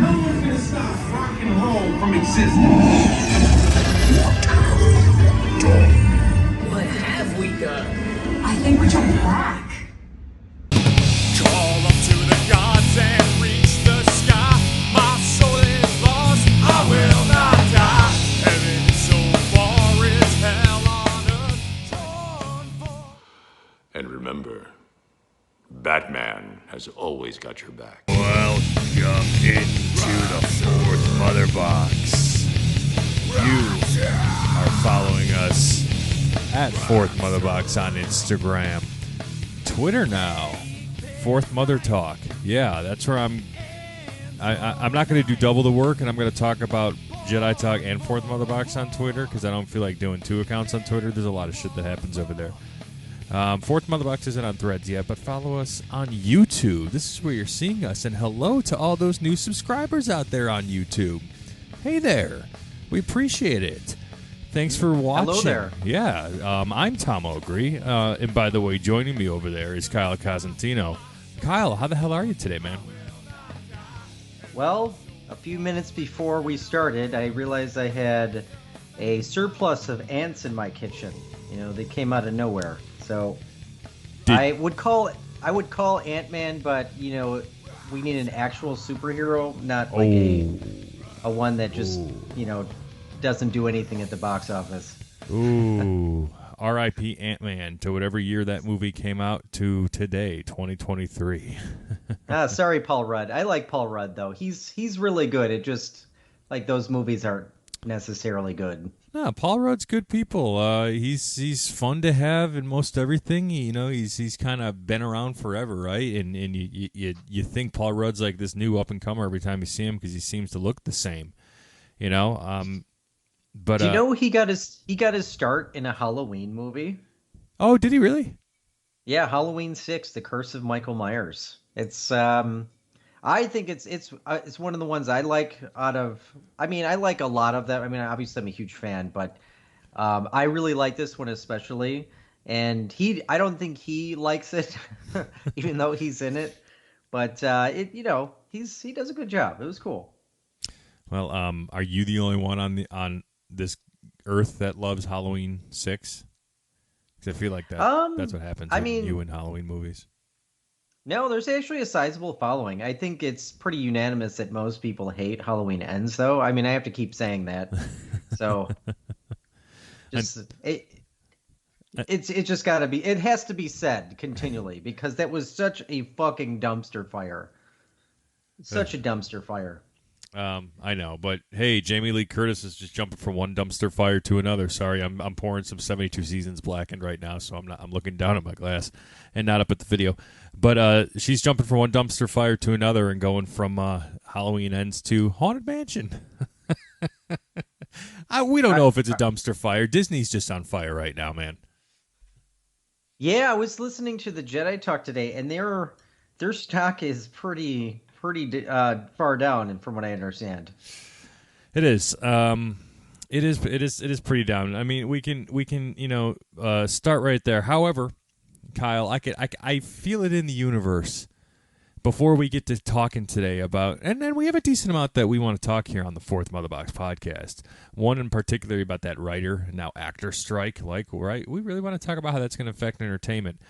No one's gonna stop rock and roll from existing. What have we done? I think we jumped back. Call up to the gods and reach the sky. My soul is lost, I will not die. Heaven is so far, it's hell on earth torn for. And remember, Batman has always got your back. Welcome into the fourth mother box. You are following us at Fourth Mother Box on Instagram. Twitter now. Fourth Mother Talk. Yeah, that's where I'm not going to do double the work, and I'm going to talk about Jedi Talk and Fourth Mother Box on Twitter because I don't feel like doing two accounts on Twitter. There's a lot of shit that happens over there. Fourth Mother Box isn't on Threads yet, but follow us on YouTube. This is where you're seeing us, and hello to all those new subscribers out there on YouTube. Hey there. We appreciate it. Thanks for watching. Hello there. Yeah, I'm Tom Ogre, and by the way, joining me over there is Kyle Cosentino. Kyle, how the hell are you today, man? Well, a few minutes before we started, I realized I had a surplus of ants in my kitchen. You know, they came out of nowhere. So I would call Ant-Man, but you know, we need an actual superhero, not like a one that just you know doesn't do anything at the box office. Ooh, R.I.P. Ant-Man to whatever year that movie came out to today, 2023. Sorry, Paul Rudd. I like Paul Rudd though. He's really good. It just like those movies aren't necessarily good. No, Paul Rudd's good people. He's fun to have in most everything. You know, he's kind of been around forever, right? And you think Paul Rudd's like this new up and comer every time you see him because he seems to look the same. You know, but do you know he got his start in a Halloween movie? Oh, did he really? Yeah, Halloween 6: The Curse of Michael Myers. It's I think it's one of the ones I like out of. I mean, I like a lot of them. I mean, obviously I'm a huge fan, but I really like this one especially. And I don't think he likes it, even though he's in it. But he does a good job. It was cool. Well, are you the only one on this earth that loves Halloween 6? Because I feel like that's what happens with you in Halloween movies. No, there's actually a sizable following. I think it's pretty unanimous that most people hate Halloween Ends, though. I mean, I have to keep saying that. So, it's just got to be. It has to be said continually because that was such a fucking dumpster fire. Such a dumpster fire. I know, but hey, Jamie Lee Curtis is just jumping from one dumpster fire to another. Sorry, I'm pouring some 72 Seasons Blackened right now, so I'm looking down at my glass and not up at the video. But she's jumping from one dumpster fire to another and going from Halloween Ends to Haunted Mansion. We don't know if it's a dumpster fire. Disney's just on fire right now, man. Yeah, I was listening to the Jedi Talk today, and their stock is pretty far down, and from what I understand, it is. It is pretty down. I mean, we can start right there. However, Kyle, I feel it in the universe before we get to talking today about, and then we have a decent amount that we want to talk here on the Fourth Mother Box podcast. One in particular about that writer, now actor strike. Right? We really want to talk about how that's going to affect entertainment.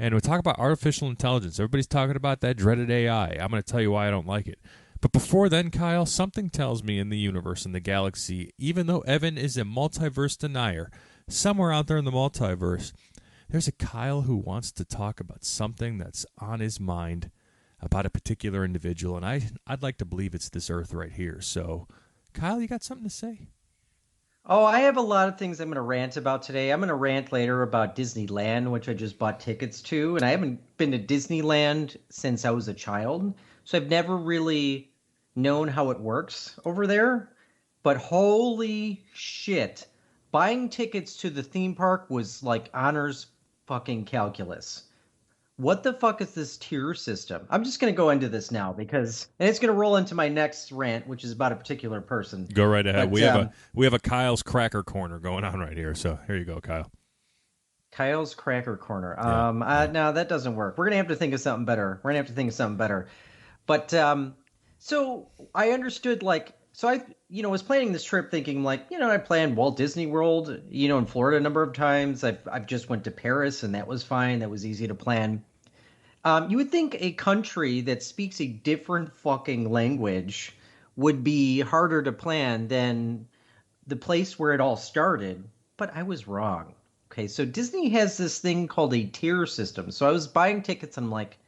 And we'll talk about artificial intelligence. Everybody's talking about that dreaded AI. I'm going to tell you why I don't like it. But before then, Kyle, something tells me in the universe, in the galaxy, even though Evan is a multiverse denier, somewhere out there in the multiverse, there's a Kyle who wants to talk about something that's on his mind about a particular individual. And I'd like to believe it's this Earth right here. So, Kyle, you got something to say? Oh, I have a lot of things I'm going to rant about today. I'm going to rant later about Disneyland, which I just bought tickets to. And I haven't been to Disneyland since I was a child. So I've never really known how it works over there. But holy shit. Buying tickets to the theme park was like honors fucking calculus. What the fuck is this tier system? I'm just going to go into this now and it's going to roll into my next rant, which is about a particular person. Go right ahead. But, we have a Kyle's Cracker Corner going on right here. So here you go, Kyle. Kyle's Cracker Corner. Yeah. No, that doesn't work. We're going to have to think of something better. But So I understood so I was planning this trip thinking I planned Walt Disney World, in Florida a number of times. I've just went to Paris and that was fine. That was easy to plan. You would think a country that speaks a different fucking language would be harder to plan than the place where it all started, but I was wrong. Okay, so Disney has this thing called a tier system. So I was buying tickets and I'm like,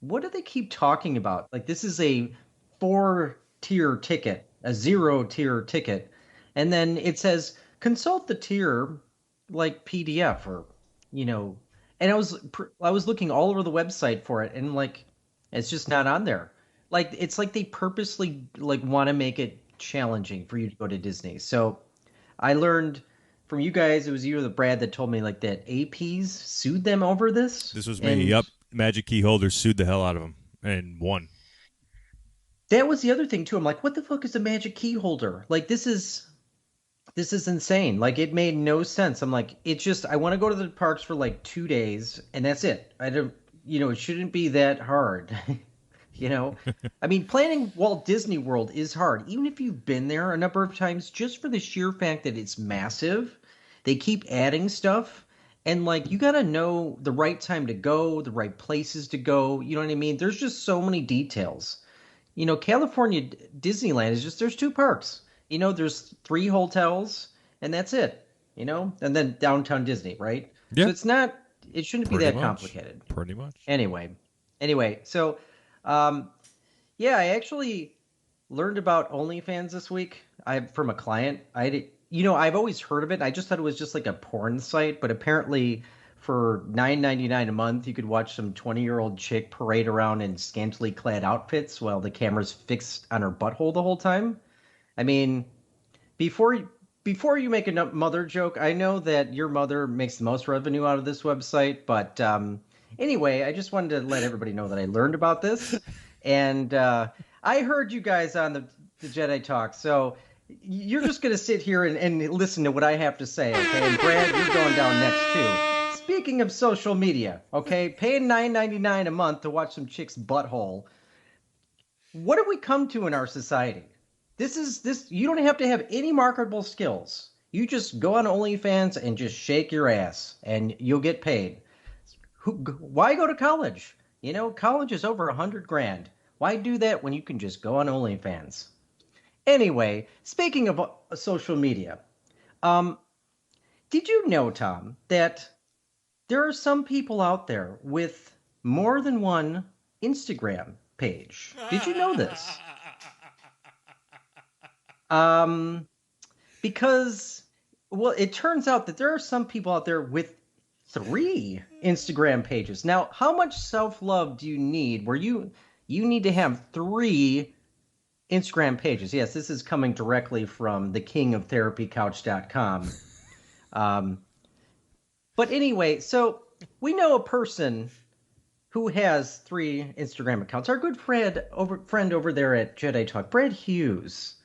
what do they keep talking about? Like, this is a 4-tier ticket, a 0-tier ticket. And then it says consult the tier like PDF or, you know, and I was looking all over the website for it and like it's just not on there. Like it's like they purposely like want to make it challenging for you to go to Disney. So I learned from you guys, it was you or the Brad that told me like that APs sued them over this. This was me. And Yep. Magic Key Holders sued the hell out of him and won. that was the other thing too. I'm like, what the fuck is a magic key holder? Like this is insane. Like it made no sense. I'm like, it's just I want to go to the parks for like 2 days and that's it. I don't it shouldn't be that hard. I mean, planning Walt Disney World is hard, even if you've been there a number of times, just for the sheer fact that it's massive. They keep adding stuff, and like you got to know the right time to go, the right places to go. You know what I mean? There's just so many details. California Disneyland is just there's 2 parks. There's 3 hotels, and that's it. And then downtown Disney, right? Yeah. So it shouldn't be Pretty that much. complicated. Pretty much. Anyway, so yeah, I actually learned about OnlyFans this week. From a client. I've always heard of it. I just thought it was just like a porn site, but apparently for $9.99 a month, you could watch some 20-year-old chick parade around in scantily clad outfits while the camera's fixed on her butthole the whole time. I mean, before you make a mother joke, I know that your mother makes the most revenue out of this website, but anyway, I just wanted to let everybody know that I learned about this, and I heard you guys on the Jedi Talk, so you're just going to sit here and listen to what I have to say, okay? And Brad, you're going down next too. Speaking of social media, okay, paying $9.99 a month to watch some chick's butthole, what have we come to in our society? This you don't have to have any marketable skills. You just go on OnlyFans and just shake your ass and you'll get paid. Why go to college? College is over $100,000. Why do that when you can just go on OnlyFans? Anyway, speaking of social media, did you know, Tom, that there are some people out there with more than one Instagram page? Did you know this? Because, well, it turns out that there are some people out there with 3 Instagram pages. Now, how much self-love do you need where you need to have 3 Instagram pages? Yes, this is coming directly from the king of therapycouch.com. But anyway, so we know a person who has 3 Instagram accounts. Our good friend over there at Jedi Talk, Brad Hughes.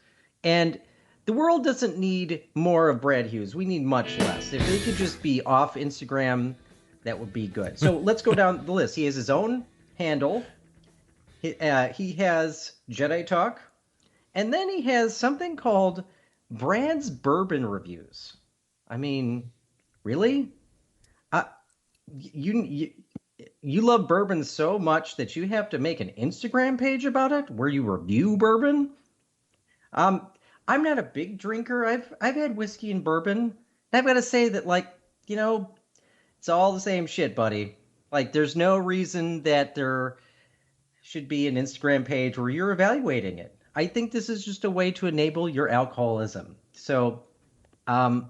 And the world doesn't need more of Brad Hughes. We need much less. If he could just be off Instagram, that would be good. So let's go down the list. He has his own handle. He has Jedi Talk. And then he has something called Brad's Bourbon Reviews. I mean, really? You love bourbon so much that you have to make an Instagram page about it where you review bourbon? I'm not a big drinker. I've had whiskey and bourbon. I've got to say that, it's all the same shit, buddy. Like, there's no reason that there should be an Instagram page where you're evaluating it. I think this is just a way to enable your alcoholism. So, and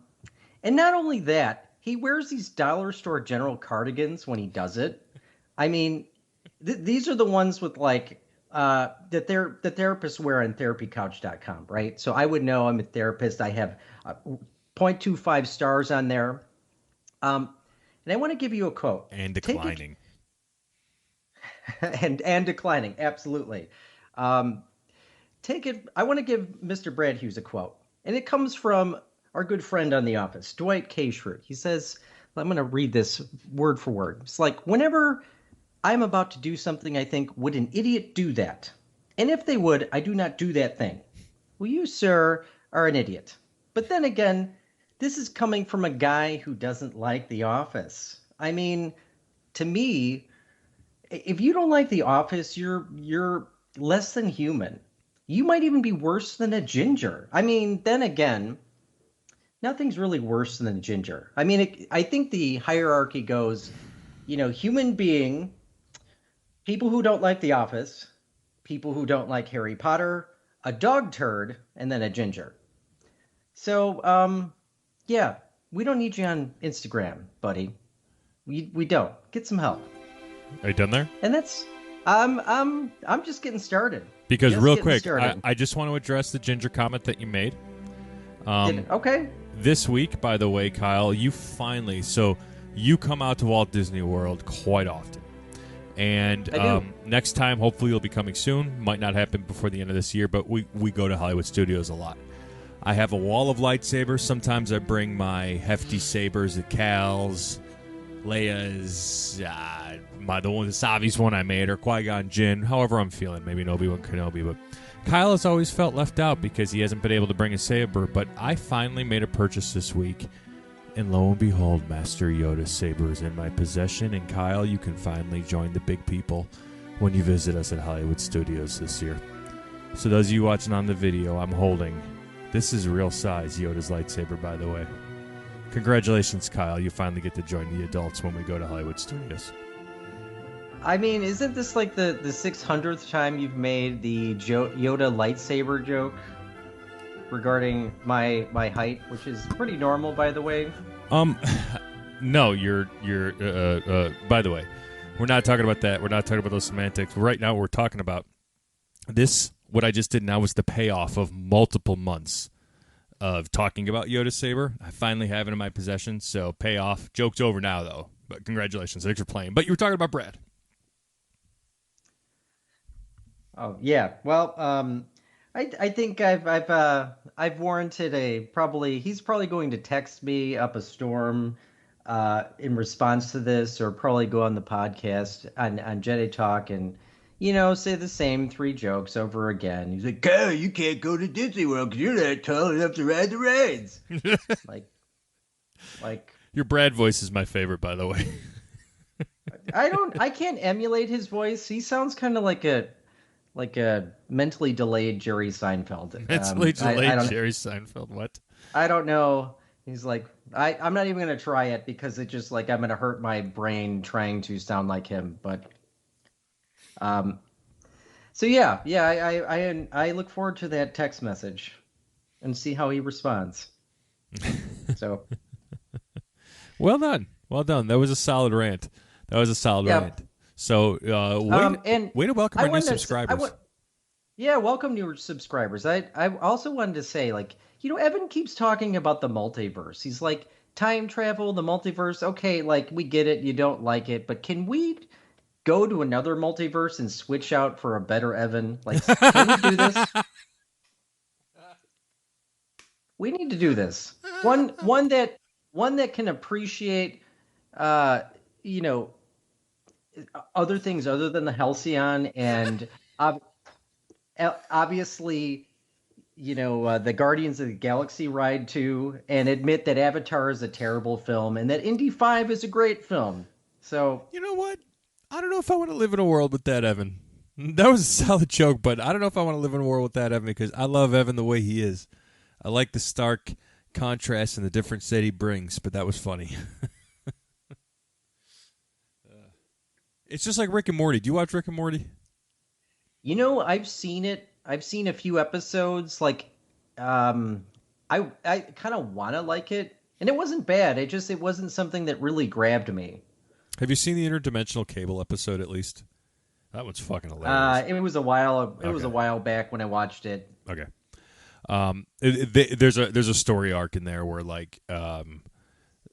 not only that, he wears these dollar store general cardigans when he does it. I mean, these are the ones with that the therapists wear on therapycouch.com, right? So I would know I'm a therapist. I have 0.25 stars on there. And I want to give you a quote. And declining. And declining, absolutely. I want to give Mr. Brad Hughes a quote. And it comes from our good friend on The Office, Dwight K. Schrute. He says, I'm going to read this word for word. It's like, whenever I'm about to do something, I think, would an idiot do that? And if they would, I do not do that thing. Well, you, sir, are an idiot. But then again, this is coming from a guy who doesn't like The Office. I mean, to me, if you don't like The Office, you're less than human. You might even be worse than a ginger. I mean, then again, nothing's really worse than a ginger. I mean, I think the hierarchy goes, human being, people who don't like The Office, people who don't like Harry Potter, a dog turd, and then a ginger. So, yeah, we don't need you on Instagram, buddy. We don't. Get some help. Are you done there? And that's I'm just getting started. Because Just real getting quick, started. I just want to address the ginger comment that you made. Okay. This week, by the way, Kyle, you come out to Walt Disney World quite often. And I do. next time, hopefully you'll be coming soon. Might not happen before the end of this year, but we go to Hollywood Studios a lot. I have a wall of lightsabers. Sometimes I bring my hefty sabers, the Cal's, Leia's, the Savi's one I made, or Qui-Gon Jinn, however I'm feeling. Maybe an Obi-Wan Kenobi, but Kyle has always felt left out because he hasn't been able to bring a saber, but I finally made a purchase this week, and lo and behold, Master Yoda's saber is in my possession, and Kyle, you can finally join the big people when you visit us at Hollywood Studios this year. So those of you watching on the video, I'm holding, this is real size Yoda's lightsaber, by the way. Congratulations, Kyle. You finally get to join the adults when we go to Hollywood Studios. I mean, isn't this like the 600th time you've made the Yoda lightsaber joke regarding my height, which is pretty normal, by the way? No, you're by the way, we're not talking about that. We're not talking about those semantics. Right now, we're talking about this. What I just did now was the payoff of multiple months of talking about Yoda saber. I finally have it in my possession, so payoff. Joke's over now, though. But congratulations, thanks for playing. But you were talking about Brad. Oh yeah. Well, I think I've warranted he's probably going to text me up a storm in response to this, or probably go on the podcast on Jedi Talk and say the same 3 jokes over again. He's like, "Kyle, you can't go to Disney World because you're not tall enough to ride the rides." like Your Brad voice is my favorite, by the way. I can't emulate his voice. He sounds kind of like a mentally delayed Jerry Seinfeld. Mentally delayed Jerry Seinfeld. What? I don't know. He's like, I'm not even going to try it because it just I'm going to hurt my brain trying to sound like him. But, so yeah, I look forward to that text message and see how he responds. So, well done. That was a solid rant. Rant. So, way to welcome our new subscribers. Welcome new subscribers. I also wanted to say, Evan keeps talking about the multiverse. He's like, time travel, the multiverse. Okay, we get it. You don't like it, but can we go to another multiverse and switch out for a better Evan? Can we do this? We need to do this. One that can appreciate, other things other than the Halcyon, and obviously, the Guardians of the Galaxy ride too, and admit that Avatar is a terrible film and that Indy 5 is a great film. So, you know what? I don't know if I want to live in a world with that, Evan. That was a solid joke, but I don't know if I want to live in a world with that, Evan, because I love Evan the way he is. I like the stark contrast and the difference that he brings, but that was funny. It's just like Rick and Morty. Do you watch Rick and Morty? I've seen it. I've seen a few episodes. I kind of want to like it, and it wasn't bad. It wasn't something that really grabbed me. Have you seen the interdimensional cable episode at least? That one's fucking hilarious. It was a while. It was a while back when I watched it. Okay. There's a story arc in there where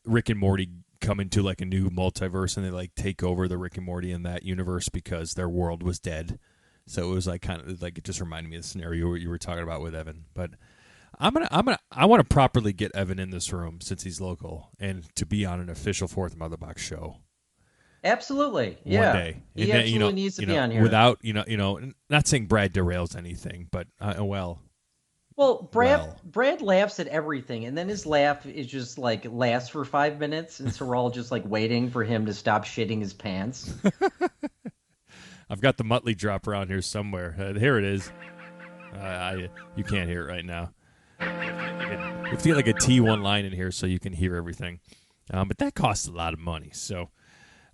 Rick and Morty come into a new multiverse, and they take over the Rick and Morty in that universe because their world was dead. So it was kind of it just reminded me of the scenario you were talking about with Evan. But I want to properly get Evan in this room since he's local and to be on an official Fourth Mother Box show. Absolutely. one Yeah. day. He And then, absolutely needs to be on here. without, not saying Brad derails anything, but Well, well. Brad laughs at everything, and then his laugh is just like lasts for 5 minutes, and so we're all just like waiting for him to stop shitting his pants. I've got the Muttley drop around here somewhere. Here it is. You can't hear it right now. You have to get like a T1 line in here so you can hear everything. But that costs a lot of money. So,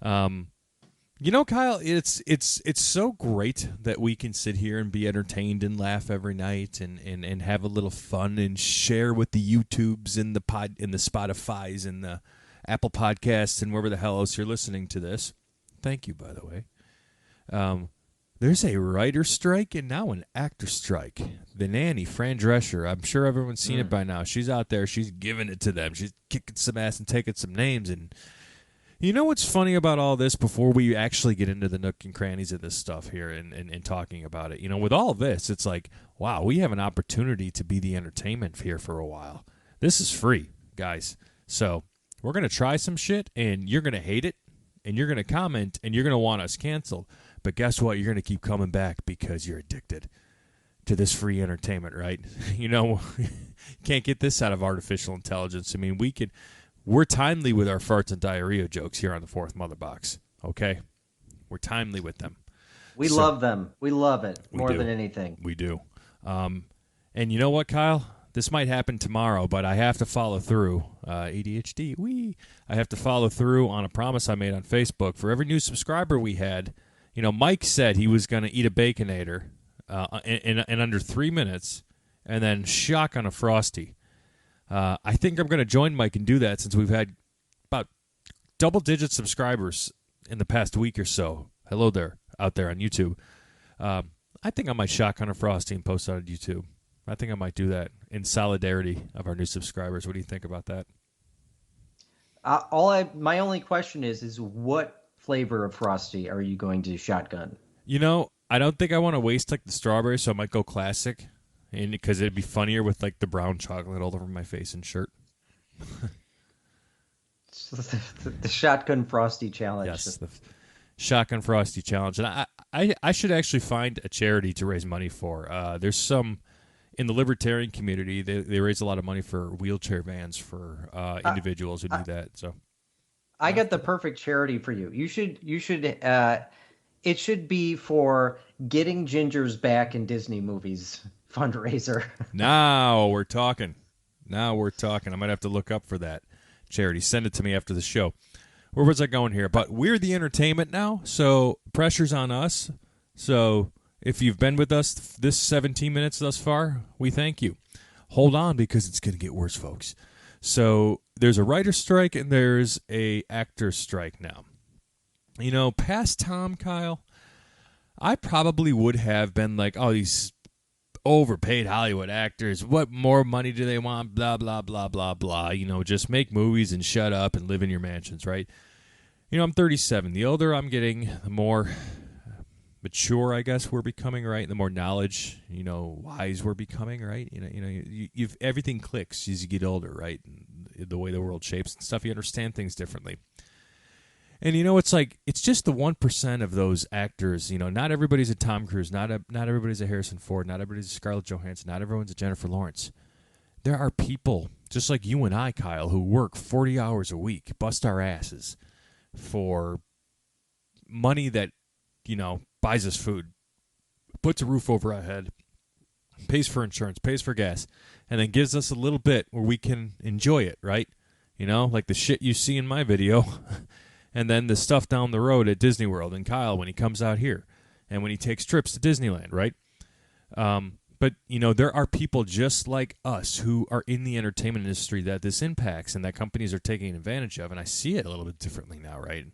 Kyle, it's so great that we can sit here and be entertained and laugh every night and have a little fun and share with the YouTubes and the Spotifys and the Apple Podcasts and wherever the hell else you're listening to this. Thank you, by the way. There's a writer strike and now an actor strike. The nanny, Fran Drescher, I'm sure everyone's seen it by now. She's out there. She's giving it to them. She's kicking some ass and taking some names. And you know what's funny about all this before we actually get into the nook and crannies of this stuff here and talking about it? With all this, it's like, wow, we have an opportunity to be the entertainment here for a while. This is free, guys. So we're going to try some shit, and you're going to hate it, and you're going to comment, and you're going to want us canceled. But guess what? You're going to keep coming back because you're addicted to this free entertainment, right? You can't get this out of artificial intelligence. I mean, we're timely with our farts and diarrhea jokes here on the Fourth Mother Box, okay? We're timely with them. We love them. We love it more than anything. We do. And you know what, Kyle? This might happen tomorrow, but I have to follow through. ADHD, I have to follow through on a promise I made on Facebook. For every new subscriber we had, Mike said he was going to eat a Baconator in under 3 minutes and then shotgun a Frosty. I think I'm going to join Mike and do that since we've had about double-digit subscribers in the past week or so. Hello there, out there on YouTube. I think I might shotgun a Frosty and post it on YouTube. I think I might do that in solidarity of our new subscribers. What do you think about that? My only question is what flavor of Frosty are you going to shotgun? I don't think I want to waste like the strawberry, so I might go classic, and because it'd be funnier with like the brown chocolate all over my face and shirt. The shotgun Frosty challenge. Yes, the shotgun Frosty challenge, and I should actually find a charity to raise money for. There's some in the libertarian community. They raise a lot of money for wheelchair vans for individuals who do that. So. I got the perfect charity for you. You should it should be for Getting Gingers Back in Disney Movies fundraiser. Now we're talking. I might have to look up for that charity. Send it to me after the show. Where was I going here? But we're the entertainment now, so pressure's on us. So if you've been with us this 17 minutes thus far, we thank you. Hold on, because it's going to get worse, folks. So there's a writer's strike and there's a actor's strike now. Past Tom, Kyle, I probably would have been like, oh, these overpaid Hollywood actors, what more money do they want? Blah, blah, blah, blah, blah. Just make movies and shut up and live in your mansions, right? I'm 37. The older I'm getting, the more mature, I guess, we're becoming, right? The more knowledge, wise we're becoming, right? You've everything clicks as you get older, right? And the way the world shapes and stuff, you understand things differently. And it's just the 1% of those actors. Not everybody's a Tom Cruise, not everybody's a Harrison Ford, not everybody's a Scarlett Johansson, not everyone's a Jennifer Lawrence. There are people just like you and I, Kyle, who work 40 hours a week, bust our asses for money that buys us food, puts a roof over our head, pays for insurance, pays for gas, and then gives us a little bit where we can enjoy it, right? Like the shit you see in my video, and then the stuff down the road at Disney World and Kyle when he comes out here and when he takes trips to Disneyland, right? But, there are people just like us who are in the entertainment industry that this impacts and that companies are taking advantage of, and I see it a little bit differently now, right?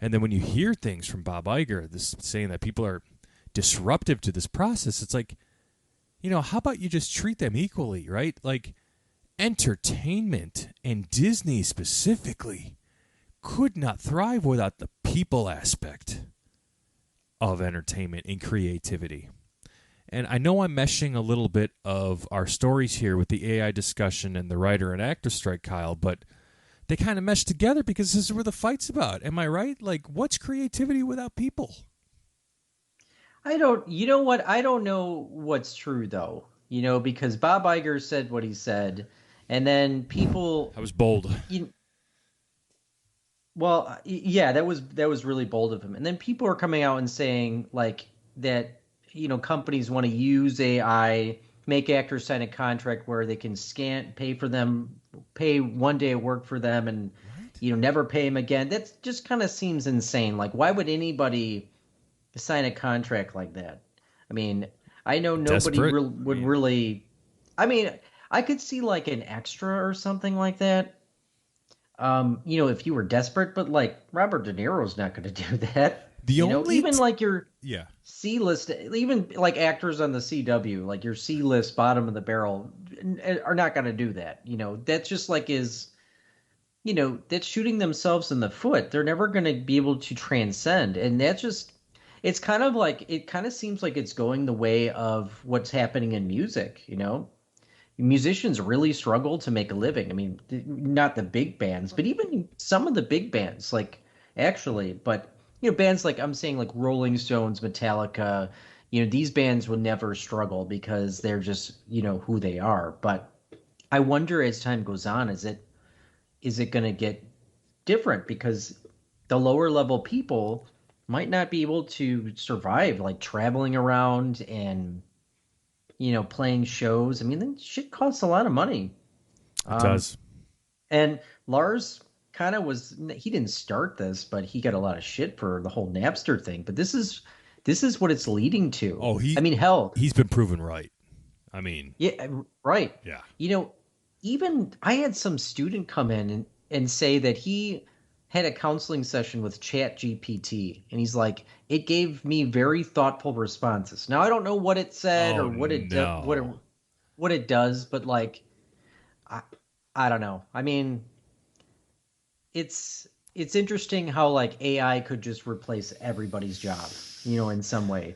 And then when you hear things from Bob Iger, saying that people are disruptive to this process, it's like, how about you just treat them equally, right? Like, entertainment and Disney specifically could not thrive without the people aspect of entertainment and creativity. And I know I'm meshing a little bit of our stories here with the AI discussion and the writer and actor strike, Kyle, but they kind of mesh together because this is where the fight's about. Am I right? Like, what's creativity without people? You know what? I don't know what's true though. Because Bob Iger said what he said, and then people, I was bold. yeah, that was really bold of him. And then people are coming out and saying like that, companies want to use AI, make actors sign a contract where they can pay for them, pay one day of work for them, and never pay them again. That just kind of seems insane. Like, why would anybody sign a contract like that? I mean, I know nobody Desperate. would really. I mean, I could see like an extra or something like that. If you were desperate, but like Robert De Niro's not going to do that. Even like your Yeah. C-list, even like actors on the CW, like your C-list bottom of the barrel, are not going to do that. That's just like that's shooting themselves in the foot. They're never going to be able to transcend, and that's just. It's kind of like it kind of seems like it's going the way of what's happening in music. Musicians really struggle to make a living. I mean, not the big bands, but even some of the big bands, like actually, but bands like I'm saying like Rolling Stones, Metallica, these bands will never struggle because they're just, who they are. But I wonder as time goes on, is it going to get different because the lower level people might not be able to survive like traveling around and playing shows. I mean, that shit costs a lot of money. It does. And Lars kind of he didn't start this, but he got a lot of shit for the whole Napster thing. But this is what it's leading to. Oh, I mean, hell, he's been proven right. I mean, yeah, right. Yeah. Even I had some student come in and say that he had a counseling session with ChatGPT, and he's like, it gave me very thoughtful responses. Now I don't know what it said or what it what it does, but like, I don't know. I mean, it's interesting how like AI could just replace everybody's job, in some way.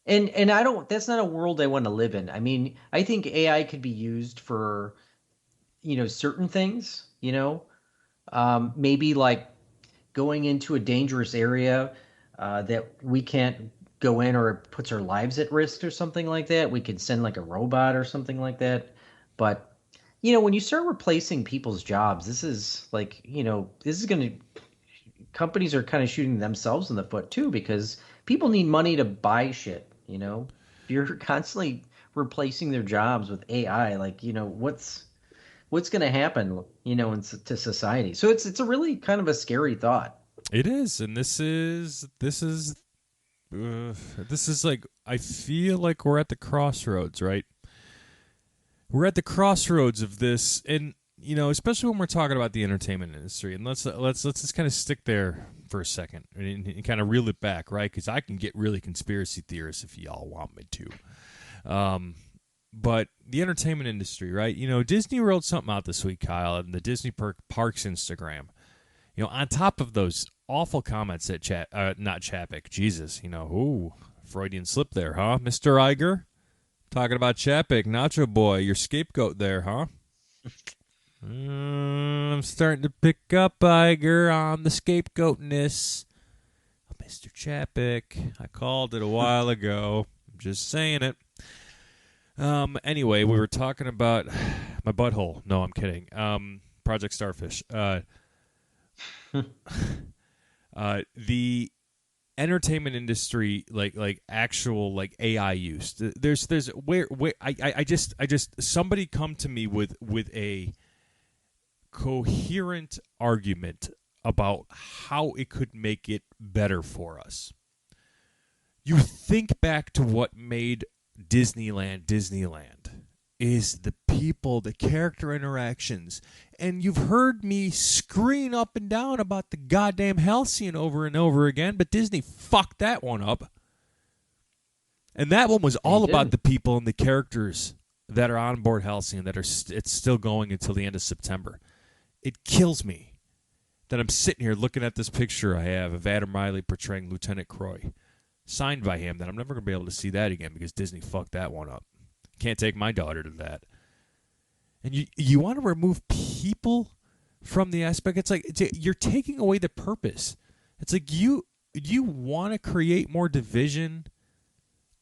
And I don't. That's not a world I want to live in. I mean, I think AI could be used for, certain things. Maybe like going into a dangerous area that we can't go in, or it puts our lives at risk or something like that. We could send like a robot or something like that. But when you start replacing people's jobs, this is like, this is going to, companies are kind of shooting themselves in the foot too, because people need money to buy shit. If you're constantly replacing their jobs with AI, like, what's going to happen, to society. So it's a really kind of a scary thought. It is, and this is like, I feel like we're at the crossroads, right? We're at the crossroads of this, and especially when we're talking about the entertainment industry. And let's just kind of stick there for a second and kind of reel it back, right? Because I can get really conspiracy theorists if y'all want me to. But the entertainment industry, right? Disney rolled something out this week, Kyle, on the Disney Parks Instagram. On top of those awful comments at not Chapek, Jesus, ooh, Freudian slip there, huh, Mr. Iger? Talking about Chapek, Nacho Boy, your scapegoat there, huh? I'm starting to pick up, Iger, on the scapegoatness. Mr. Chapek, I called it a while ago. I'm just saying it. Anyway, we were talking about my butthole. No, I'm kidding. Project Starfish. The entertainment industry, like actual like AI use. There's where I just somebody come to me with a coherent argument about how it could make it better for us. You think back to what made Disneyland is the people, the character interactions. And you've heard me scream up and down about the goddamn Halcyon over and over again, but Disney fucked that one up. And that one was all about the people and the characters that are on board Halcyon that are it's still going until the end of September. It kills me that I'm sitting here looking at this picture I have of Adam Riley portraying Lieutenant Croy, signed by him, that I'm never going to be able to see that again because Disney fucked that one up. Can't take my daughter to that. And you want to remove people from the aspect. It's like you're taking away the purpose. It's like you want to create more division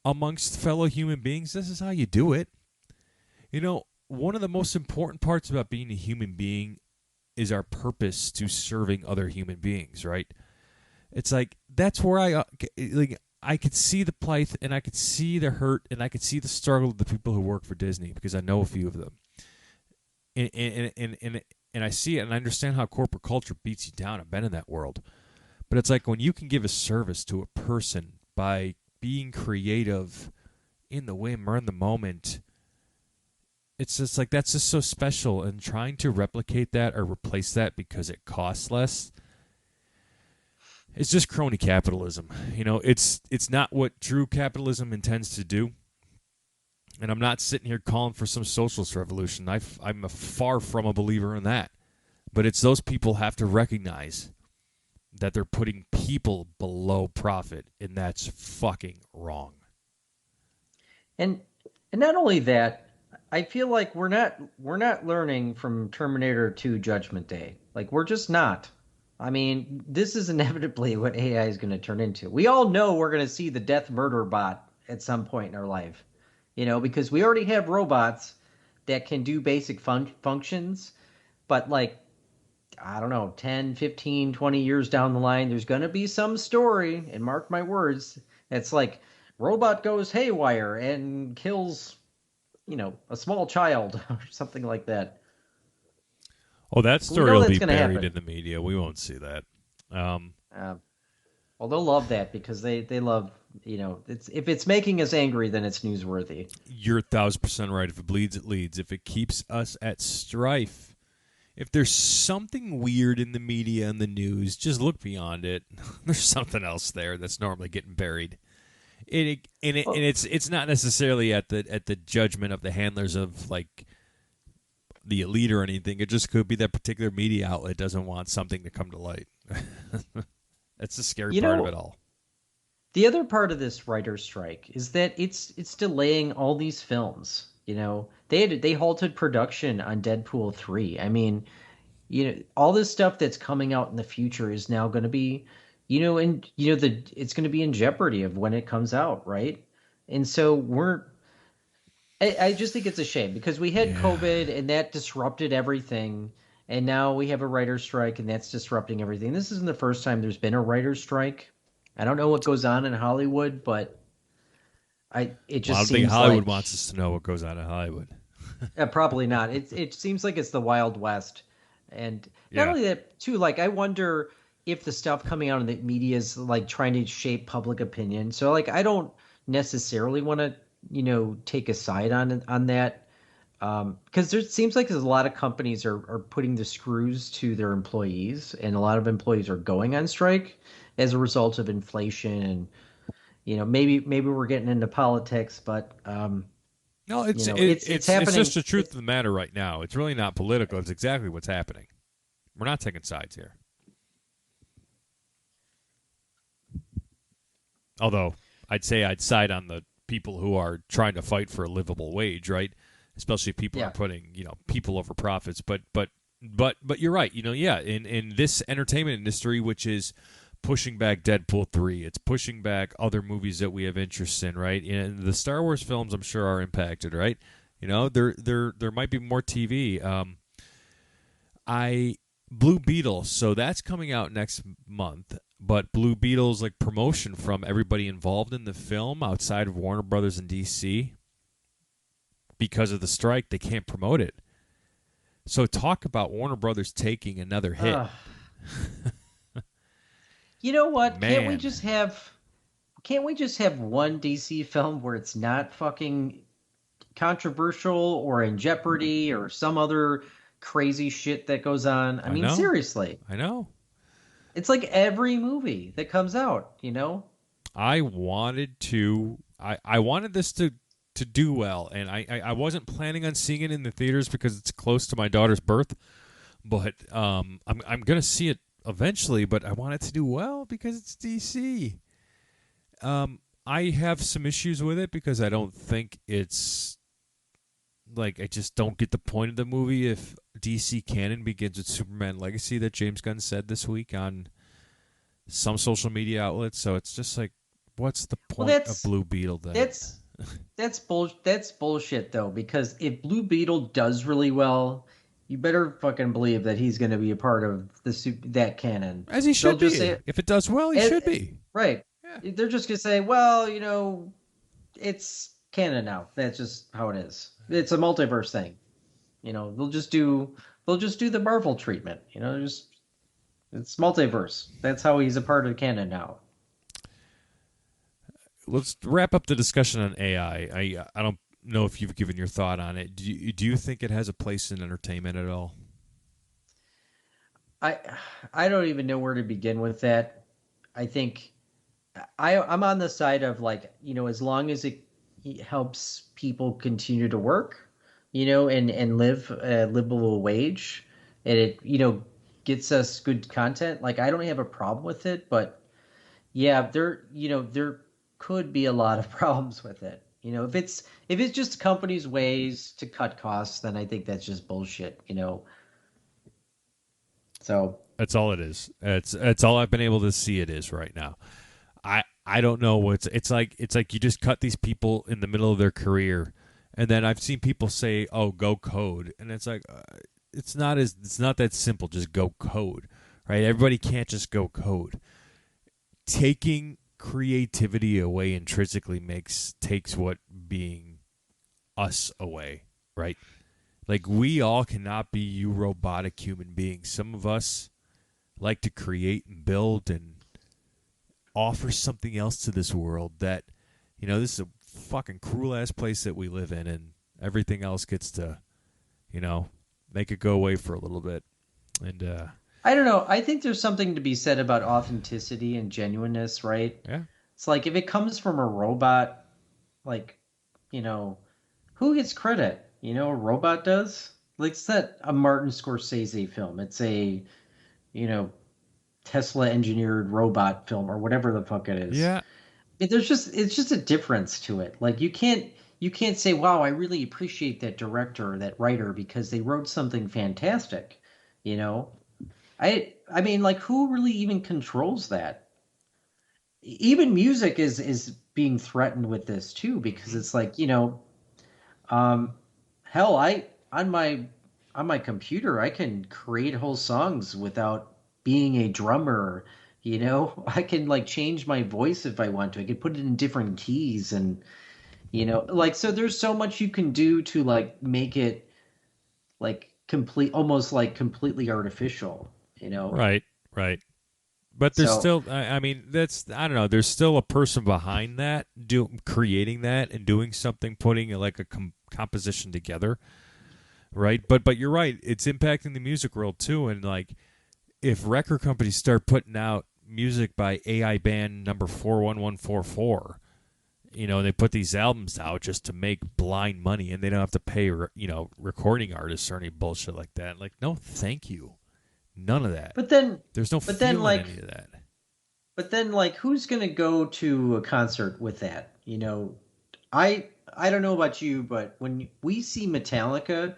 amongst fellow human beings. This is how you do it. You know, one of the most important parts about being a human being is our purpose to serving other human beings, right? It's like that's where I could see the plight, and I could see the hurt, and I could see the struggle of the people who work for Disney, because I know a few of them. And I see it, and I understand how corporate culture beats you down. I've been in that world. But it's like when you can give a service to a person by being creative in the whim or in the moment, it's just like that's just so special. And trying to replicate that or replace that because it costs less, it's just crony capitalism. You know, it's not what true capitalism intends to do. And I'm not sitting here calling for some socialist revolution. I'm far from a believer in that. But it's those people have to recognize that they're putting people below profit, and that's fucking wrong. And not only that, I feel like we're not learning from Terminator 2 Judgment Day. Like, we're just not. I mean, this is inevitably what AI is going to turn into. We all know we're going to see the death murder bot at some point in our life. You know, because we already have robots that can do basic functions, but like, I don't know, 10, 15, 20 years down the line, there's going to be some story, and mark my words, it's like robot goes haywire and kills, you know, a small child or something like that. Oh, that story will be buried happen in the media. We won't see that. Well, they'll love that because they love, you know, if it's making us angry, then it's newsworthy. You're 1,000% right. If it bleeds, it leads. If it keeps us at strife, if there's something weird in the media and the news, just look beyond it. There's something else there that's normally getting buried. And it's not necessarily at the judgment of the handlers of like the elite or anything. It just could be that particular media outlet doesn't want something to come to light. That's the scary part of it all. The other part of this writer's strike is that it's delaying all these films. You know, they halted production on Deadpool 3. I mean, you know, all this stuff that's coming out in the future is now going to be, you know, and you know it's going to be in jeopardy of when it comes out, right? And so I just think it's a shame because we had COVID and that disrupted everything. And now we have a writer's strike and that's disrupting everything. This isn't the first time there's been a writer's strike. I don't know what goes on in Hollywood, but it just I don't seems think Hollywood like, wants us to know what goes on in Hollywood. Probably not. It seems like it's the Wild West. And not only that, too, like I wonder if the stuff coming out in the media is like trying to shape public opinion. So like I don't necessarily want to, you know, take a side on that. Because there seems like there's a lot of companies are putting the screws to their employees, and a lot of employees are going on strike as a result of inflation. And you know, maybe we're getting into politics, but no, it's you know, it's happening. It's just the truth of the matter right now. It's really not political. It's exactly what's happening. We're not taking sides here. Although I'd say I'd side on the people who are trying to fight for a livable wage, right? Especially if people are putting, you know, people over profits. But you're right. You know, in this entertainment industry, which is pushing back Deadpool 3, it's pushing back other movies that we have interest in, right? And the Star Wars films, I'm sure, are impacted, right? You know, there might be more TV. Blue Beetle, so that's coming out next month. But Blue Beetle's like promotion from everybody involved in the film outside of Warner Brothers and DC. Because of the strike, they can't promote it. So talk about Warner Brothers taking another hit. You know what? Man. Can't we just have one DC film where it's not fucking controversial or in jeopardy or some other crazy shit that goes on? I mean, seriously. I know. It's like every movie that comes out, you know? I wanted this to do well, and I wasn't planning on seeing it in the theaters because it's close to my daughter's birth, but I'm gonna see it eventually. But I want it to do well because it's DC. I have some issues with it because I don't think it's like I just don't get the point of the movie if DC canon begins with Superman Legacy that James Gunn said this week on some social media outlets. So it's just like, what's the Well, point of Blue Beetle then? that's bullshit though, because if Blue Beetle does really well, you better fucking believe that he's going to be a part of that canon. As he They'll should be. just say, If it does well, he should be. right. Yeah. They're just going to say, well, it's canon now. That's just how it is. It's a multiverse thing. They'll just do the Marvel treatment. It's multiverse. That's how he's a part of canon now. Let's wrap up the discussion on AI. I don't know if you've given your thought on it. Do you think it has a place in entertainment at all? I don't even know where to begin with that. I think I'm on the side of as long as it helps people continue to work, and live a livable wage, and it gets us good content. Like, I don't have a problem with it, but yeah, there could be a lot of problems with it. If it's just companies' ways to cut costs, then I think that's just bullshit. So That's all it is. It's all I've been able to see it is right now. I don't know what's it's like you just cut these people in the middle of their career, and then I've seen people say, "Oh, go code," and it's like it's not that simple. Just go code, right? Everybody can't just go code. Taking creativity away intrinsically takes what being us away, right? Like, we all cannot be you robotic human beings. Some of us like to create and build and offer something else to this world that, this is a fucking cruel ass place that we live in, and everything else gets to, make it go away for a little bit. And I don't know. I think there's something to be said about authenticity and genuineness, right? yeah, It's like, if it comes from a robot, like, who gets credit? A robot does? Like, it's not a Martin Scorsese film. It's a, Tesla engineered robot film or whatever the fuck it is. yeah. It's just a difference to it. Like, you can't say, wow, I really appreciate that director or that writer because they wrote something fantastic. I mean, like, who really even controls that? Even music is being threatened with this too, because it's like, hell, on my computer I can create whole songs without being a drummer. I can change my voice if I want to. I could put it in different keys, and so there's so much you can do to make it almost completely artificial. Right. But there's So- still, I mean, I don't know. There's still a person behind that, creating that and doing something, putting a composition together, right? But you're right. It's impacting the music world too. And if record companies start putting out music by AI band number 41144, they put these albums out just to make blind money, and they don't have to pay, recording artists or any bullshit like that. Like, no, thank you. None of that. But then There's no but feel then, in any of that. But then, who's gonna go to a concert with that? I don't know about you, but when we see Metallica,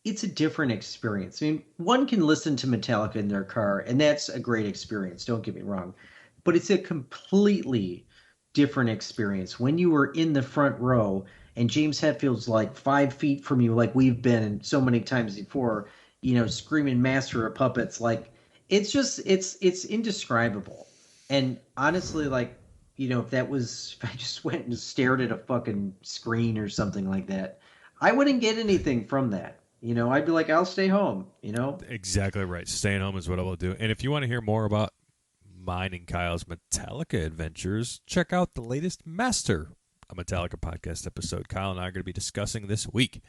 it's a different experience. I mean, one can listen to Metallica in their car, and that's a great experience. Don't get me wrong, but it's a completely different experience when you were in the front row and James Hetfield's 5 feet from you, like we've been so many times before. Screaming "Master of Puppets." It's indescribable. And honestly, if I just went and stared at a fucking screen or something like that, I wouldn't get anything from that. I'd be like, I'll stay home. Exactly right. Staying home is what I will do. And if you want to hear more about mine and Kyle's Metallica adventures, check out the latest Master, a Metallica podcast episode Kyle and I are going to be discussing this week.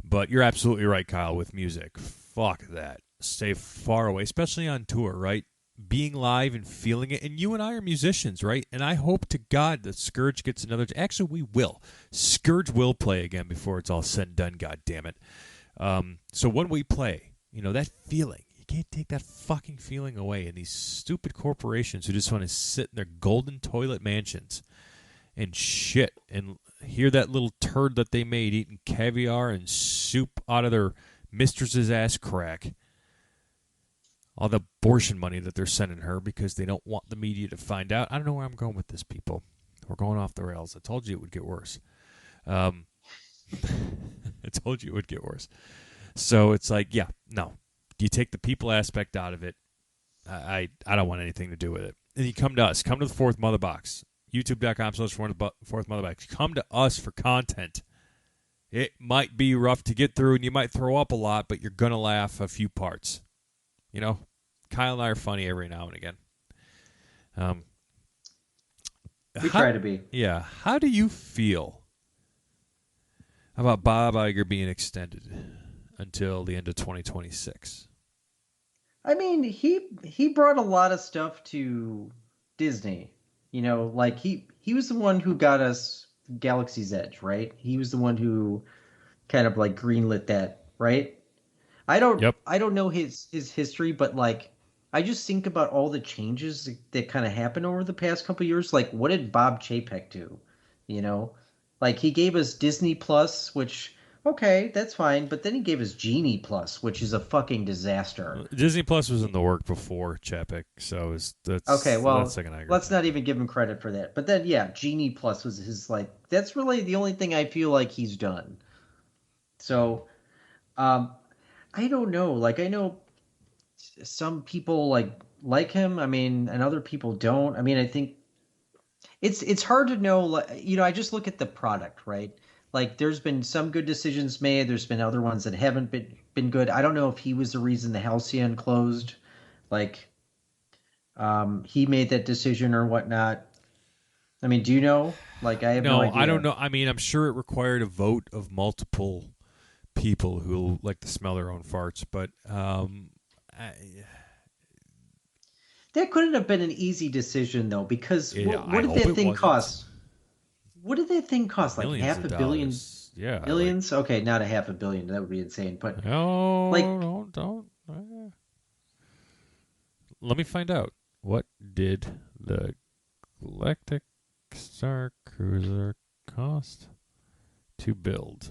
But you're absolutely right, Kyle, with music. Fuck that. Stay far away, especially on tour, right? Being live and feeling it. And you and I are musicians, right? And I hope to God that Scourge gets another... Actually, we will. Scourge will play again before it's all said and done, God damn it. So when we play, that feeling, you can't take that fucking feeling away. And these stupid corporations who just want to sit in their golden toilet mansions and shit and hear that little turd that they made eating caviar and soup out of their mistress's ass crack. All the abortion money that they're sending her because they don't want the media to find out. I don't know where I'm going with this, people. We're going off the rails. I told you it would get worse. I told you it would get worse. So it's like, yeah, no. You take the people aspect out of it. I don't want anything to do with it. And you come to us. Come to the Fourth Mother Box. YouTube.com/Fourth Mother Box. Come to us for content. It might be rough to get through, and you might throw up a lot, but you're going to laugh a few parts. You know, Kyle and I are funny every now and again. We try to be. Yeah. How do you feel about Bob Iger being extended until the end of 2026? I mean, he brought a lot of stuff to Disney. You know, like he was the one who got us Galaxy's Edge, right? He was the one who kind of like greenlit that, right? I don't know his history, but like I just think about all the changes that kind of happened over the past couple of years. Like, what did Bob Chapek do? You know, like he gave us Disney Plus, which okay, that's fine, but then he gave us Genie Plus, which is a fucking disaster. Disney Plus was in the work before Chapek, so that's okay. Well, that's let's not even give him credit for that. But then, yeah, Genie Plus was his like. That's really the only thing I feel like he's done. So, I don't know. Like, I know some people like him. I mean, and other people don't. I mean, I think it's hard to know. Like, you know, I just look at the product, right? Like, there's been some good decisions made. There's been other ones that haven't been good. I don't know if he was the reason the Halcyon closed. Like, he made that decision or whatnot. I mean, do you know? Like, I have no idea. I don't know. I mean, I'm sure it required a vote of multiple people who like to smell their own farts, but that couldn't have been an easy decision though, because what did that thing cost? What did that thing cost? Like millions half a billion? Yeah, millions? Okay, not a half a billion. That would be insane. But no, like, don't. Let me find out. What did the Galactic Star Cruiser cost to build?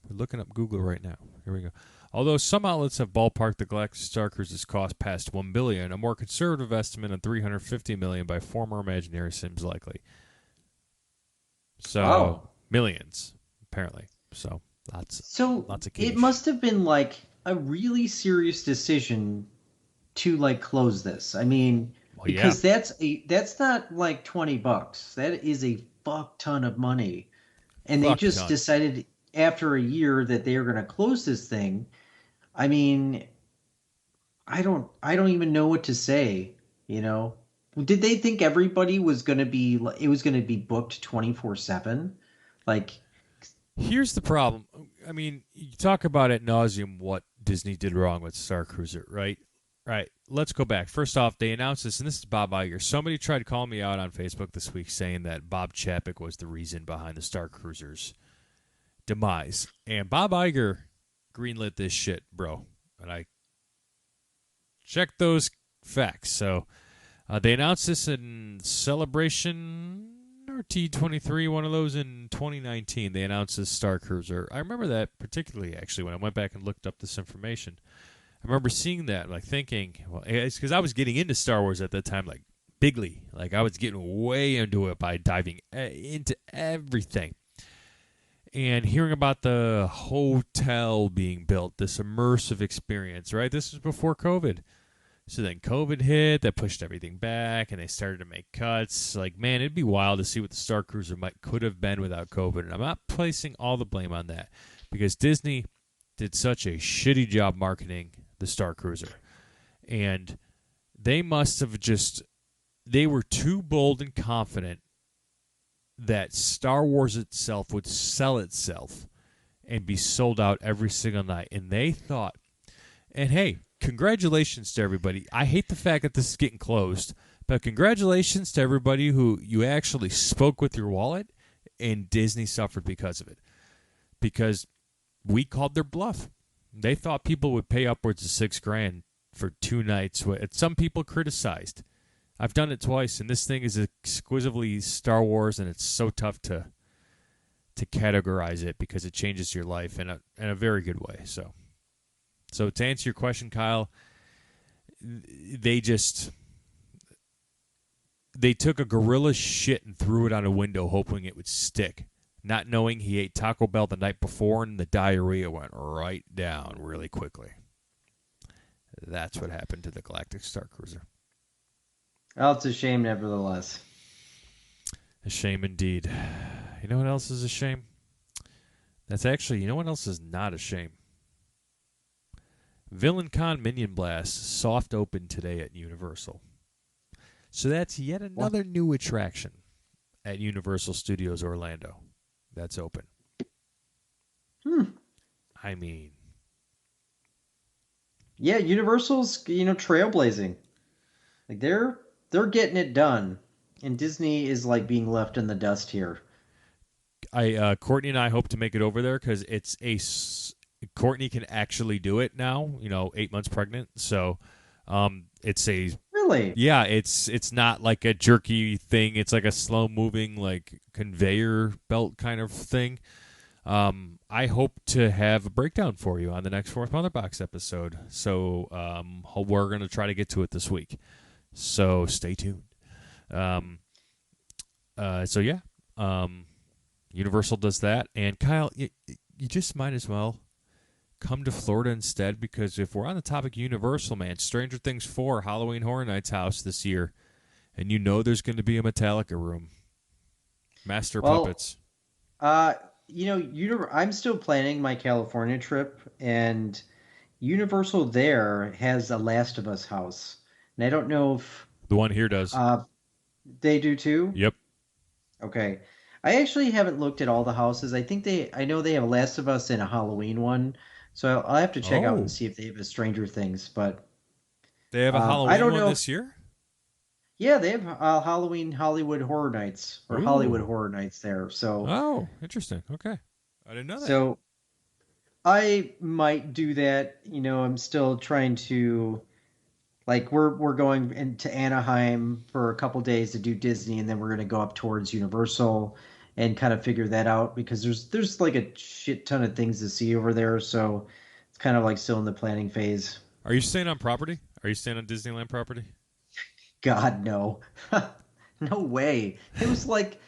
We're looking up Google right now. Here we go. Although some outlets have ballparked the Galactic Star Cruiser's cost past $1 billion, a more conservative estimate of $350 million by former Imagineer seems likely. So millions, apparently. So lots of cash. It must have been like a really serious decision to like close this. I mean, because that's not like $20. That is a fuck ton of money, and they just decided after a year that they were going to close this thing. I mean, I don't even know what to say. You know, did they think everybody was going to be? It was going to be booked 24/7? Like, here's the problem. I mean, you talk about ad nauseum what Disney did wrong with Star Cruiser, right? Right. Let's go back. First off, they announced this, and this is Bob Iger. Somebody tried to call me out on Facebook this week saying that Bob Chapek was the reason behind the Star Cruiser's demise. And Bob Iger greenlit this shit, bro. And I checked those facts. So they announced this in Celebration or T23, one of those in 2019. They announced this Star Cruiser. I remember that particularly, actually, when I went back and looked up this information. I remember seeing that, like thinking, well, it's because I was getting into Star Wars at that time, like bigly. Like I was getting way into it by diving into everything. And hearing about the hotel being built, this immersive experience, right? This was before COVID. So then COVID hit, that pushed everything back, and they started to make cuts. Like, man, it'd be wild to see what the Star Cruiser could have been without COVID. And I'm not placing all the blame on that because Disney did such a shitty job marketing the Star Cruiser. And they must have they were too bold and confident that Star Wars itself would sell itself and be sold out every single night. And they thought, and hey, congratulations to everybody. I hate the fact that this is getting closed, but congratulations to everybody who you actually spoke with your wallet, and Disney suffered because of it. Because we called their bluff. They thought people would pay upwards of $6,000 for 2 nights. Some people criticized. I've done it twice, and this thing is exquisitely Star Wars, and it's so tough to to categorize it because it changes your life in a very good way. So to answer your question, Kyle, they took a gorilla's shit and threw it out a window hoping it would stick, not knowing he ate Taco Bell the night before and the diarrhea went right down really quickly. That's what happened to the Galactic Star Cruiser. Oh, it's a shame, nevertheless. A shame indeed. You know what else is a shame? You know what else is not a shame? Villain Con Minion Blast soft opened today at Universal. So that's yet another new attraction at Universal Studios Orlando that's open. I mean, yeah, Universal's trailblazing. Like they're getting it done, and Disney is like being left in the dust here. Courtney and I hope to make it over there because Courtney can actually do it now. 8 months pregnant, so it's a really it's not like a jerky thing. It's like a slow moving like conveyor belt kind of thing. I hope to have a breakdown for you on the next Fourth Mother Box episode. So we're going to try to get to it this week. So stay tuned. Universal does that. And Kyle, you just might as well come to Florida instead, because if we're on the topic of Universal, man, Stranger Things 4 Halloween Horror Nights house this year, and there's going to be a Metallica room. Master Puppets. I'm still planning my California trip, and Universal there has a Last of Us house. And I don't know if... The one here does. They do too? Yep. Okay. I actually haven't looked at all the houses. I know they have a Last of Us and a Halloween one, so I'll have to check out and see if they have a Stranger Things, but... They have a Halloween one this year? Yeah, they have Halloween Hollywood Horror Nights, or Hollywood Horror Nights there. So. Oh, interesting. Okay, I didn't know that. So, I might do that. I'm still trying to, like, we're going into Anaheim for a couple days to do Disney, and then we're going to go up towards Universal and kind of figure that out, because there's like a shit ton of things to see over there. So, it's kind of like still in the planning phase. Are you staying on property? Are you staying on Disneyland property? God, no. No way. It was like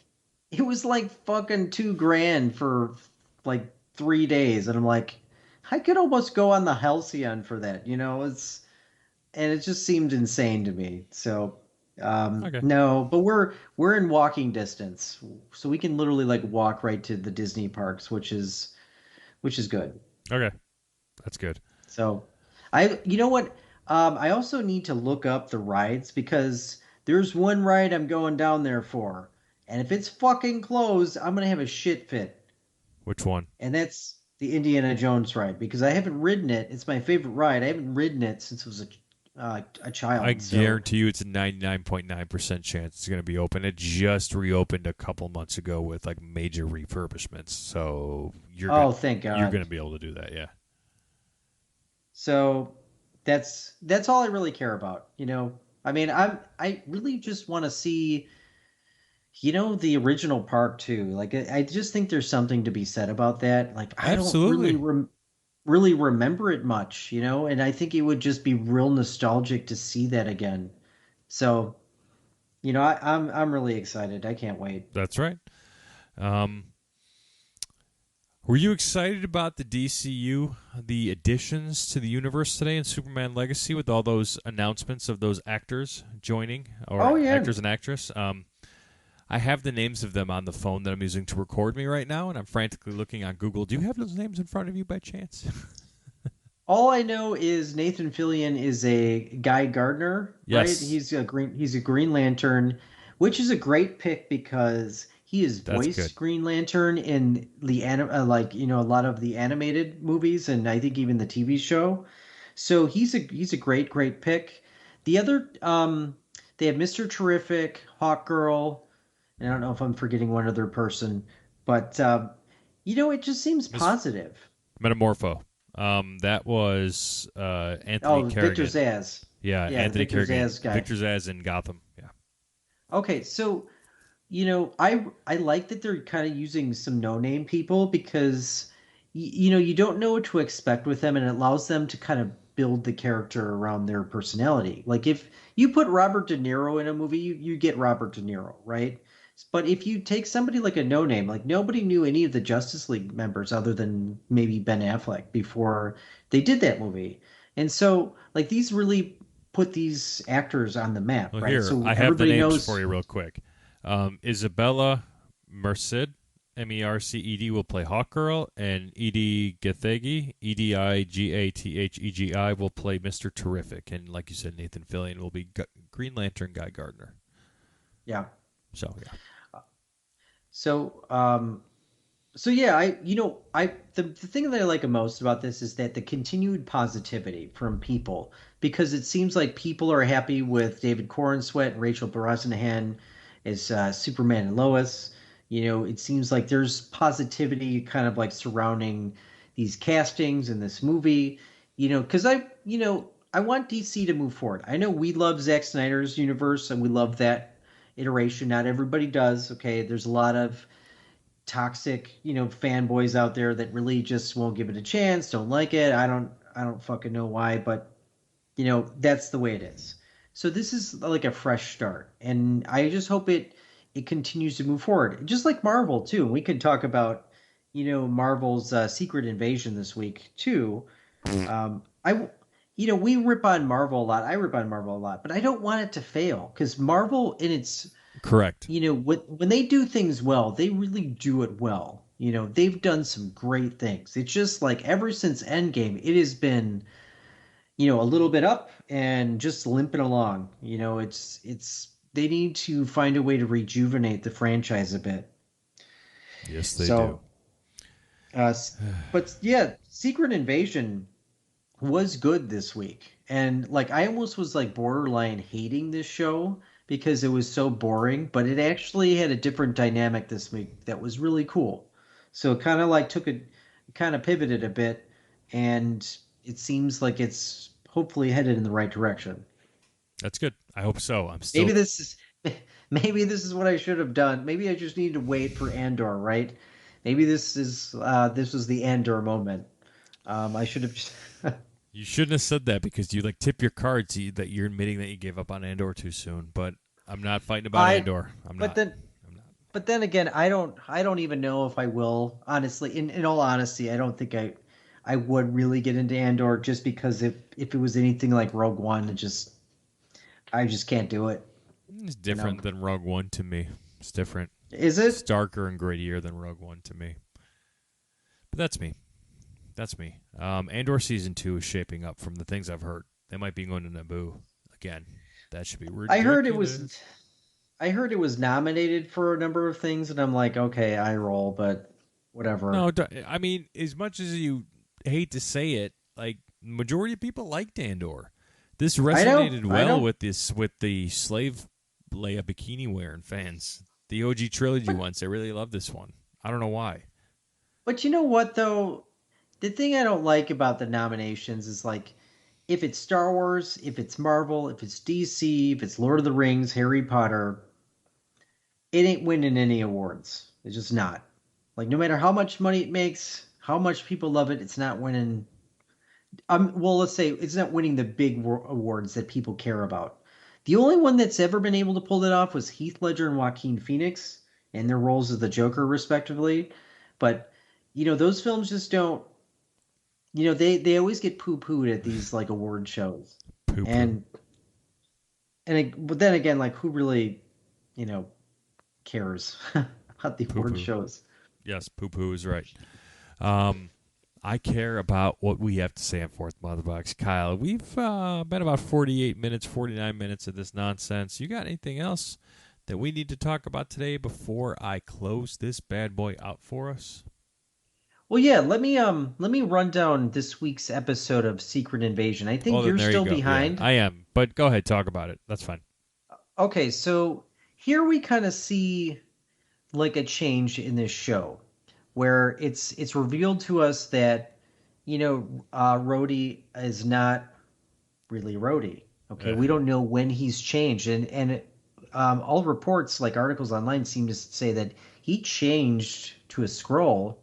fucking $2,000 for like 3 days. And I'm like, I could almost go on the Halcyon for that, and it just seemed insane to me. So, okay. No, but we're in walking distance. So we can literally like walk right to the Disney parks, which is good. Okay. That's good. So you know what? I also need to look up the rides, because there's one ride I'm going down there for. And if it's fucking closed, I'm going to have a shit fit. Which one? And that's the Indiana Jones ride, because I haven't ridden it. It's my favorite ride. I haven't ridden it since I was a child. I guarantee you it's a 99.9% chance it's going to be open. It just reopened a couple months ago with like major refurbishments. So thank God. You're going to be able to do that, yeah. So... That's all I really care about, I mean, I really just want to see, the original park too. Like, I just think there's something to be said about that. Like, I Absolutely. don't really remember it much, and I think it would just be real nostalgic to see that again. So, I'm really excited. I can't wait. That's right. Were you excited about the DCU, the additions to the universe today in Superman Legacy, with all those announcements of those actors joining, or actors and actress? I have the names of them on the phone that I'm using to record me right now, and I'm frantically looking on Google. Do you have those names in front of you by chance? All I know is Nathan Fillion is a Guy Gardner, yes. Right? He's a Green Lantern, which is a great pick because he has voiced Green Lantern in the a lot of the animated movies, and I think even the TV show. So he's a great pick. The other they have Mr. Terrific, Hawkgirl, and I don't know if I'm forgetting one other person, but it just seems positive. Metamorpho. That was Anthony Kerrigan. Victor Zsasz. Yeah, Anthony Victor Kerrigan. Zsasz guy. Victor Zsasz in Gotham. Yeah. Okay, so I like that they're kind of using some no-name people because you don't know what to expect with them, and it allows them to kind of build the character around their personality. Like if you put Robert De Niro in a movie, you get Robert De Niro, right? But if you take somebody like a no-name, like nobody knew any of the Justice League members other than maybe Ben Affleck before they did that movie. And so like these really put these actors on the map, Well, right? here, So I have the everybody names for knows. you real quick. Isabella Merced, Merced, will play Hawkgirl, and Edie Gathegi, Edigathegi, will play Mr. Terrific. And like you said, Nathan Fillion will be Green Lantern Guy Gardner. Yeah. So, yeah. So, so yeah, the thing that I like most about this is that the continued positivity from people, because it seems like people are happy with David Corenswet and Rachel Brosnahan as Superman and Lois. It seems like there's positivity kind of like surrounding these castings in this movie. Because I want DC to move forward. I know we love Zack Snyder's universe and we love that iteration. Not everybody does. Okay, there's a lot of toxic, fanboys out there that really just won't give it a chance, don't like it. I don't fucking know why, but that's the way it is. So this is like a fresh start, and I just hope it continues to move forward, just like Marvel too. We could talk about Marvel's Secret Invasion this week too. I we rip on Marvel a lot. I rip on Marvel a lot, but I don't want it to fail because Marvel in its Correct. when they do things well, they really do it well. They've done some great things. It's just like ever since Endgame, it has been, a little bit up and just limping along. It's they need to find a way to rejuvenate the franchise a bit. Yes, they do. So, but yeah, Secret Invasion was good this week. And like I almost was like borderline hating this show because it was so boring, but it actually had a different dynamic this week that was really cool. So it kind of like kind of pivoted a bit, and it seems like it's hopefully headed in the right direction. That's good. I hope so. I'm Maybe still. this is maybe this is what I should have done. Maybe I just need to wait for Andor, right? Maybe this was the Andor moment. I should have just You shouldn't have said that because you like tip your cards that you're admitting that you gave up on Andor too soon. But I'm not fighting about I Andor. I'm but not. then I'm not. But then again, I don't even know if I will. Honestly, in all honesty, I don't think I would really get into Andor just because if it was anything like Rogue One, I just can't do it. It's You know. different than Rogue One to me. It's different. Is It's it? darker and grittier than Rogue One to me. But that's me. That's me. Andor season 2 is shaping up from the things I've heard. They might be going to Naboo again. That should be I heard it ridiculous. was I heard it was nominated for a number of things, and I'm like, okay, I roll, but whatever. No, I mean, as much as you hate to say it, like majority of people liked Andor. This resonated I well know. with the slave Leia bikini wearing fans. The OG trilogy But ones, they really love this one. I don't know why. but you know what though? The thing I don't like about the nominations is like if it's Star Wars, if it's Marvel, if it's DC, if it's Lord of the Rings, Harry Potter, it ain't winning any awards. It's just not. Like no matter how much money it makes, how much people love it, it's not winning. Well, let's say it's not winning the big awards that people care about. The only one that's ever been able to pull it off was Heath Ledger and Joaquin Phoenix in their roles as the Joker, respectively. But those films just don't. They always get poo pooed at these like award shows, Poo poo. and but then again, like who really, you know, cares about the Poo award poo. shows? Yes, poo poo is right. Um, I care about what we have to say on Fourth Motherbox. Kyle, we've been about 48 minutes, 49 minutes of this nonsense. You got anything else that we need to talk about today before I close this bad boy out for us? Well, yeah, let me run down this week's episode of Secret Invasion. I Oh, think then you're there you still go. Yeah, behind. I am. But go ahead, talk about it. That's fine. Okay, so here we kind of see like a change in this show where it's revealed to us that Rhodey is not really Rhodey. Okay, Ugh. we don't know when he's changed, and all reports, like articles online, seem to say that he changed to a Skrull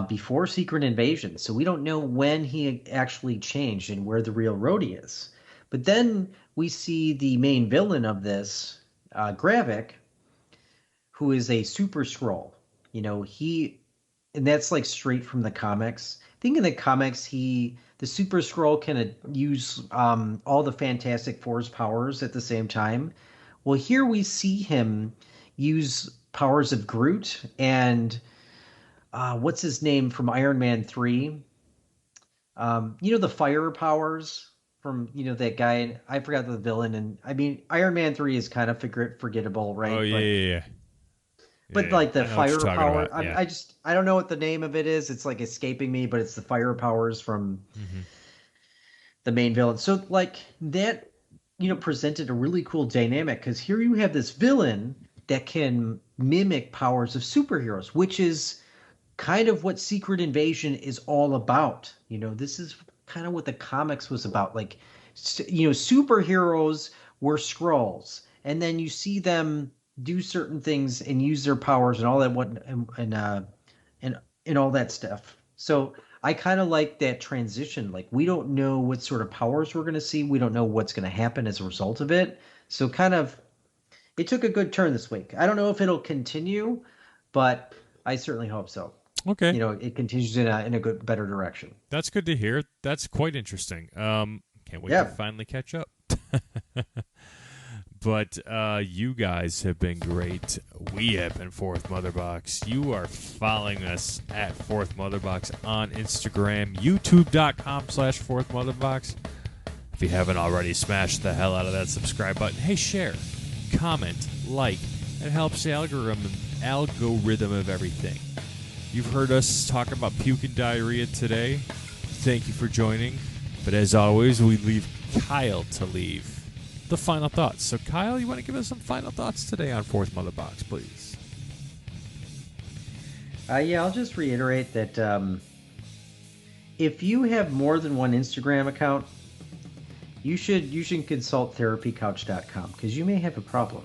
before Secret Invasion. So we don't know when he actually changed and where the real Rhodey is. But then we see the main villain of this, Gravik, who is a Super Skrull. You know, and that's like straight from the comics. I think in the comics, the Super Skrull can use all the Fantastic Four's powers at the same time. Well, here we see him use powers of Groot and what's his name from Iron Man 3? You know, the fire powers from, you know, that guy. I forgot the villain. And I mean, Iron Man 3 is kind of forgettable, right? Oh, yeah. But Yeah, like the I know what you're fire talking power, about, yeah. I don't know what the name of it is. It's like escaping me, but it's the fire powers from the main villain. So like that, you know, presented a really cool dynamic because here you have this villain that can mimic powers of superheroes, which is kind of what Secret Invasion is all about. You know, this is kind of what the comics was about. Like, you know, superheroes were Skrulls, and then you see them do certain things and use their powers and all that and all that stuff. So I kind of like that transition. Like, we don't know what sort of powers we're going to see. We don't know what's going to happen as a result of it. So kind of, it took a good turn this week. I don't know if it'll continue, but I certainly hope so. Okay. You know, it continues in a good, better direction. That's good to hear. That's quite interesting. Can't wait to finally catch up. But you guys have been great. We have been Fourth Motherbox. You are following us at Fourth Motherbox on Instagram, youtube.com/Fourth Motherbox. If you haven't already, smash the hell out of that subscribe button. Hey, share, comment, like. It helps the algorithm of everything. You've heard us talk about puke and diarrhea today. Thank you for joining. But as always, we leave Kyle to leave the final thoughts. So, Kyle, you want to give us some final thoughts today on Fourth Mother Box, please? Yeah, I'll just reiterate that if you have more than one Instagram account, you should consult therapycouch.com because you may have a problem.